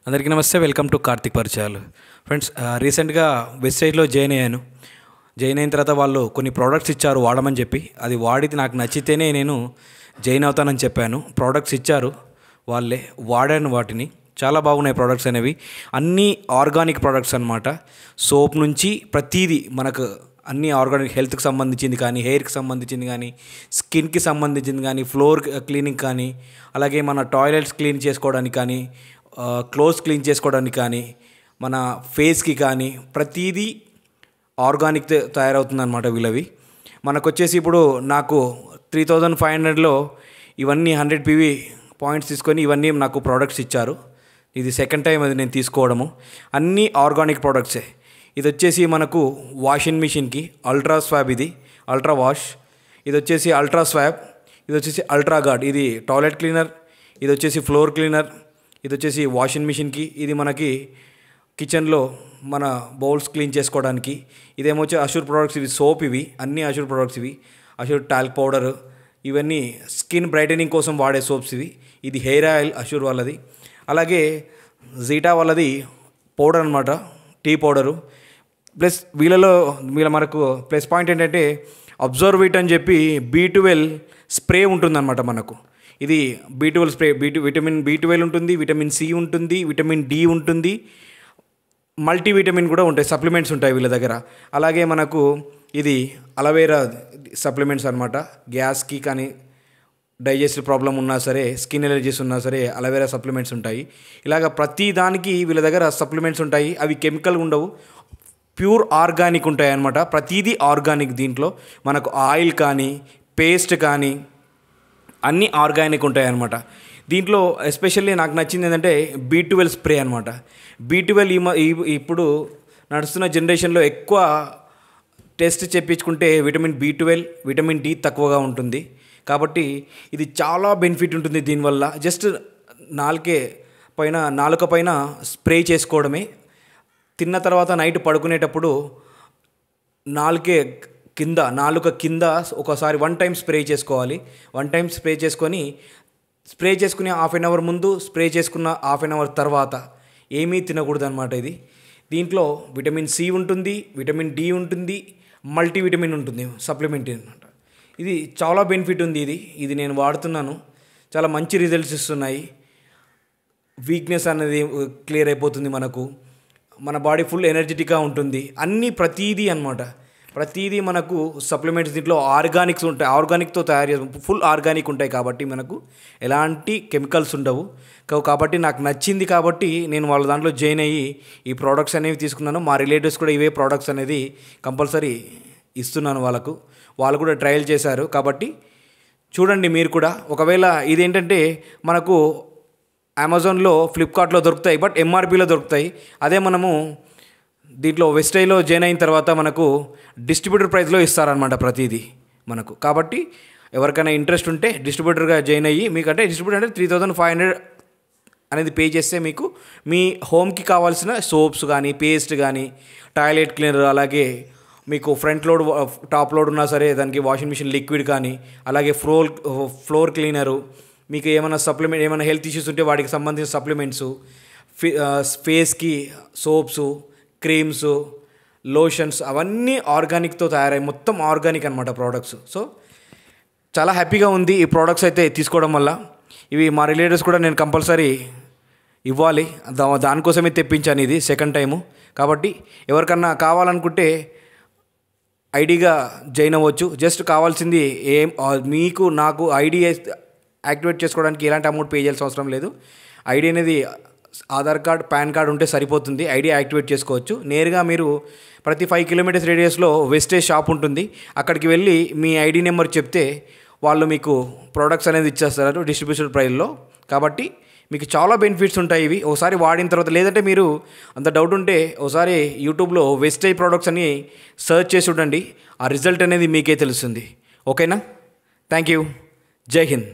అందరికీ నమస్తే. Welcome to Karthik పరిచయాలు. ఫ్రెండ్స్, రీసెంట్గా వెబ్సైట్లో జాయిన్ అయ్యాను. జాయిన్ అయిన తర్వాత వాళ్ళు కొన్ని ప్రోడక్ట్స్ ఇచ్చారు వాడమని చెప్పి. అది వాడితే నాకు నచ్చితేనే నేను జాయిన్ అవుతానని చెప్పాను. ప్రోడక్ట్స్ ఇచ్చారు వాళ్ళే, వాడాను వాటిని. చాలా బాగున్నాయి ప్రోడక్ట్స్ అనేవి. అన్నీ ఆర్గానిక్ ప్రోడక్ట్స్ అనమాట. సోప్ నుంచి ప్రతిదీ మనకు అన్నీ ఆర్గానిక్. హెల్త్కి సంబంధించింది కానీ, హెయిర్కి సంబంధించింది కానీ, స్కిన్కి సంబంధించింది కానీ, ఫ్లోర్ క్లీనింగ్ కానీ, అలాగే మన టాయిలెట్స్ క్లీన్ చేసుకోవడానికి కానీ, క్లోత్స్ క్లీన్ చేసుకోవడానికి కానీ, మన ఫేస్కి కానీ ప్రతిదీ ఆర్గానిక్ తయారవుతుందన్నమాట వీళ్ళవి. మనకు వచ్చేసి ఇప్పుడు నాకు 3500లో ఇవన్నీ 100 PV పాయింట్స్ తీసుకొని ఇవన్నీ నాకు ప్రోడక్ట్స్ ఇచ్చారు. ఇది సెకండ్ టైం అది నేను తీసుకోవడము. అన్నీ ఆర్గానిక్ ప్రోడక్ట్సే. ఇది వచ్చేసి మనకు వాషింగ్ మిషన్కి అల్ట్రా స్వాబ్, ఇది అల్ట్రా వాష్. ఇది వచ్చేసి అల్ట్రా స్వాబ్. ఇది వచ్చేసి అల్ట్రా గార్డ్, ఇది టాయిలెట్ క్లీనర్. ఇది వచ్చేసి ఫ్లోర్ క్లీనర్. ఇది వచ్చేసి వాషింగ్ మిషన్కి. ఇది మనకి కిచెన్లో మన బౌల్స్ క్లీన్ చేసుకోవడానికి. ఇదేమో వచ్చి అష్యూర్ ప్రోడక్ట్స్. ఇవి సోప్, ఇవి అన్నీ అష్యూర్ ప్రోడక్ట్స్. ఇవి అష్యూర్ టాల్క్ పౌడర్, ఇవన్నీ స్కిన్ బ్రైటనింగ్ కోసం వాడే సోప్స్ ఇవి. ఇది హెయిర్ ఆయిల్ అష్యూర్ వాళ్ళది. అలాగే జీటా వాళ్ళది పౌడర్ అనమాట, టీ పౌడరు. ప్లస్ వీళ్ళ మనకు ప్లస్ పాయింట్ ఏంటంటే అబ్జర్విట్ అని చెప్పి B12 స్ప్రే ఉంటుందన్నమాట మనకు. ఇది B12 స్ప్రే. విటమిన్ B12 ఉంటుంది, విటమిన్ C ఉంటుంది, విటమిన్ D ఉంటుంది, మల్టీవిటమిన్ కూడా ఉంటాయి, సప్లిమెంట్స్ ఉంటాయి వీళ్ళ దగ్గర. అలాగే మనకు ఇది అలోవెరా సప్లిమెంట్స్ అనమాట. గ్యాస్కి కానీ, డైజెస్టివ్ ప్రాబ్లం ఉన్నా సరే, స్కిన్ ఎలర్జీస్ ఉన్నా సరే అలోవెరా సప్లిమెంట్స్ ఉంటాయి. ఇలాగ ప్రతి దానికి వీళ్ళ దగ్గర సప్లిమెంట్స్ ఉంటాయి. అవి కెమికల్ ఉండవు, ప్యూర్ ఆర్గానిక్ ఉంటాయి అన్నమాట. ప్రతిదీ ఆర్గానిక్. దీంట్లో మనకు ఆయిల్ కానీ, పేస్ట్ కానీ అన్నీ ఆర్గానిక్ ఉంటాయి అన్నమాట. దీంట్లో ఎస్పెషల్లీ నాకు నచ్చింది ఏంటంటే B12 స్ప్రే అనమాట. B12 ఇప్పుడు నడుస్తున్న జనరేషన్లో ఎక్కువ టెస్ట్ చేయించుకుంటే విటమిన్ B12, విటమిన్ D తక్కువగా ఉంటుంది. కాబట్టి ఇది చాలా బెనిఫిట్ ఉంటుంది దీనివల్ల. జస్ట్ నాలుక పైన స్ప్రే చేసుకోవడమే. తిన్న తర్వాత నైట్ పడుకునేటప్పుడు నాలుక కింద ఒకసారి 1 టైం స్ప్రే చేసుకోవాలి. 1 టైం స్ప్రే చేసుకుని హాఫ్ అన్ అవర్ ముందు, స్ప్రే చేసుకున్న హాఫ్ అన్ అవర్ తర్వాత ఏమీ తినకూడదు అనమాట. ఇది దీంట్లో విటమిన్ C ఉంటుంది, విటమిన్ D ఉంటుంది, మల్టీవిటమిన్ ఉంటుంది, సప్లిమెంట్ అనమాట. ఇది చాలా బెనిఫిట్ ఉంది. ఇది నేను వాడుతున్నాను. చాలా మంచి రిజల్ట్స్ ఇస్తున్నాయి. వీక్నెస్ అనేది క్లియర్ అయిపోతుంది మనకు. మన బాడీ ఫుల్ ఎనర్జెటిక్గా ఉంటుంది. ప్రతీదీ అనమాట. ప్రతీదీ మనకు సప్లిమెంట్స్ దీంట్లో ఆర్గానిక్స్ ఉంటాయి. ఆర్గానిక్తో తయారు చేసి ఫుల్ ఆర్గానిక్ ఉంటాయి కాబట్టి మనకు ఎలాంటి కెమికల్స్ ఉండవు. కాబట్టి నాకు నచ్చింది కాబట్టి నేను వాళ్ళ దాంట్లో జాయిన్ అయ్యి ఈ ప్రోడక్ట్స్ అనేవి తీసుకున్నాను. మా రిలేటివ్స్ కూడా ఇవే ప్రోడక్ట్స్ అనేది కంపల్సరీ ఇస్తున్నాను వాళ్ళకు. వాళ్ళు కూడా ట్రయల్ చేశారు. కాబట్టి చూడండి మీరు కూడా. ఒకవేళ ఇదేంటంటే మనకు అమెజాన్లో, ఫ్లిప్కార్ట్లో దొరుకుతాయి, బట్ MRPలో దొరుకుతాయి. అదే మనము దీంట్లో వెస్టైలో జాయిన్ అయిన తర్వాత మనకు డిస్ట్రిబ్యూటర్ ప్రైస్లో ఇస్తారనమాట ప్రతిదీ మనకు. కాబట్టి ఎవరికైనా ఇంట్రెస్ట్ ఉంటే డిస్ట్రిబ్యూటర్గా జాయిన్ అయ్యి, మీకంటే డిస్ట్రిబ్యూటర్ అంటే 3500 అనేది పే చేస్తే మీకు మీ హోమ్కి కావాల్సిన సోప్స్ కానీ, పేస్ట్ కానీ, టాయిలెట్ క్లీనర్, అలాగే మీకు ఫ్రంట్ లోడ్, టాప్ లోడ్ ఉన్నా సరే దానికి వాషింగ్ మిషన్ లిక్విడ్ కానీ, అలాగే ఫ్లోర్ క్లీనరు, మీకు ఏమైనా హెల్త్ ఇష్యూస్ ఉంటే వాటికి సంబంధించిన సప్లిమెంట్సు, ఫేస్కి సోప్స్, క్రీమ్స్, లోషన్స్ అవన్నీ ఆర్గానిక్తో తయారయ్యాయి. మొత్తం ఆర్గానిక్ అనమాట ప్రోడక్ట్స్. సో చాలా హ్యాపీగా ఉంది ఈ ప్రోడక్ట్స్ అయితే తీసుకోవడం వల్ల. ఇవి మా రిలేటివ్స్ కూడా నేను కంపల్సరీ ఇవ్వాలి, దానికోసమే తెప్పించాను. ఇది సెకండ్ టైము. కాబట్టి ఎవరికన్నా కావాలనుకుంటే ఐడిగా జాయిన్ అవ్వచ్చు. జస్ట్ కావాల్సింది మీకు నాకు ఐడి యాక్టివేట్ చేసుకోవడానికి ఎలాంటి అమౌంట్ పే చేయాల్సిన అవసరం లేదు. ఐడి అనేది ఆధార్ కార్డ్, పాన్ కార్డ్ ఉంటే సరిపోతుంది. ఐడి యాక్టివేట్ చేసుకోవచ్చు. నేరుగా మీరు ప్రతి 5 కిలోమీటర్స్ రేడియస్లో వెస్టేజ్ షాప్ ఉంటుంది. అక్కడికి వెళ్ళి మీ ఐడి నెంబర్ చెప్తే వాళ్ళు మీకు ప్రోడక్ట్స్ అనేది ఇచ్చేస్తారు డిస్ట్రిబ్యూషన్ ప్రైస్లో. కాబట్టి మీకు చాలా బెనిఫిట్స్ ఉంటాయి ఇవి. ఒకసారి వాడిన తర్వాత, లేదంటే మీరు అంత డౌట్ ఉంటే ఒకసారి యూట్యూబ్లో వెస్టేజ్ ప్రోడక్ట్స్ అని సెర్చ్ చేసి చూడండి. ఆ రిజల్ట్ అనేది మీకే తెలుస్తుంది. ఓకేనా? Thank you. జై హింద్.